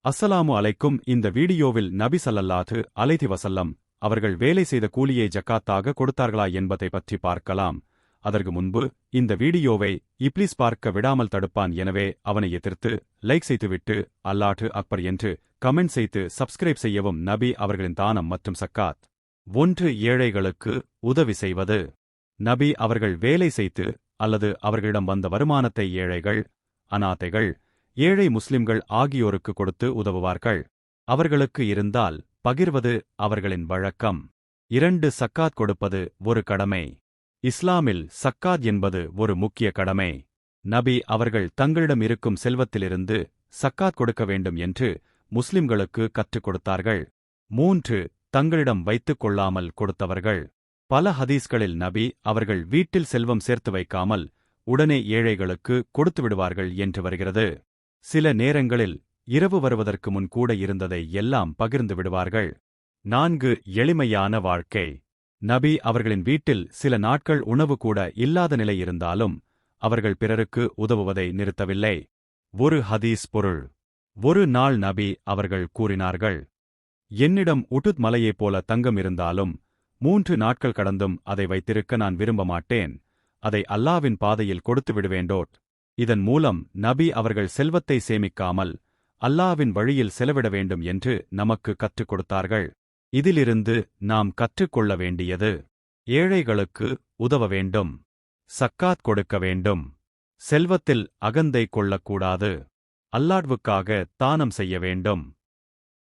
அஸ்ஸலாமு அலைக்கும். இந்த வீடியோவில் நபி ஸல்லல்லாஹு அலைஹி வஸல்லம் அவர்கள் வேலை செய்த கூலியை ஜக்காத்தாக கொடுத்தார்களா என்பதை பற்றி பார்க்கலாம். அதற்கு முன்பு இந்த வீடியோவை இப்லீஸ் பார்க்க விடாமல் தடுப்பான், எனவே அவனை எதிர்த்து லைக் செய்துவிட்டு அல்லாஹு அக்பர் என்று கமெண்ட் செய்து சப்ஸ்கிரைப் செய்யவும். நபி அவர்களின் தானம் மற்றும் சக்காத். 1. ஏழைகளுக்கு உதவி செய்வது. நபி அவர்கள் வேலை செய்து அல்லது அவர்களிடம் வந்த வருமானத்தை ஏழைகள், அநாதைகள், ஏழை முஸ்லிம்கள் ஆகியோருக்கு கொடுத்து உதவுவார்கள். அவர்களுக்கு இருந்தால் பகிர்வது அவர்களின் வழக்கம். 2. சக்காத் கொடுப்பது ஒரு கடமை. இஸ்லாமில் சக்காத் என்பது ஒரு முக்கிய கடமை. நபி அவர்கள் தங்களிடம் இருக்கும் செல்வத்திலிருந்து சக்காத் கொடுக்க வேண்டும் என்று முஸ்லிம்களுக்கு கற்றுக் கொடுத்தார்கள். 3. தங்களிடம் வைத்துக் கொள்ளாமல் கொடுத்தவர்கள். பல ஹதீஸ்களில் நபி அவர்கள் வீட்டில் செல்வம் சேர்த்து வைக்காமல் உடனே ஏழைகளுக்கு கொடுத்து விடுவார்கள் என்று வருகிறது. சில நேரங்களில் இரவு வருவதற்கு முன் கூட இருந்ததை எல்லாம் பகிர்ந்து விடுவார்கள். 4. எளிமையான வாழ்க்கை. நபி அவர்களின் வீட்டில் சில நாட்கள் உணவு கூட இல்லாத நிலை இருந்தாலும் அவர்கள் பிறருக்கு உதவுவதை நிறுத்தவில்லை. ஒரு ஹதீஸ் பொருள். ஒரு நாள் நபி அவர்கள் கூறினார்கள், என்னிடம் உட்டுத் மலையைப் போல தங்கம் இருந்தாலும் 3 நாட்கள் கடந்தும் அதை வைத்திருக்க நான் விரும்ப மாட்டேன். அதை அல்லாவின் பாதையில் கொடுத்து விடுவேண்டோட். இதன் மூலம் நபி அவர்கள் செல்வத்தை சேமிக்காமல் அல்லாவின் வழியில் செலவிட வேண்டும் என்று நமக்கு கற்றுக் கொடுத்தார்கள். இதிலிருந்து நாம் கற்றுக்கொள்ள வேண்டியது: ஏழைகளுக்கு உதவ வேண்டும், சக்காத் கொடுக்க வேண்டும், செல்வத்தில் அகந்தை கொள்ளக்கூடாது, அல்லாஹ்வுக்காக தானம் செய்ய வேண்டும்.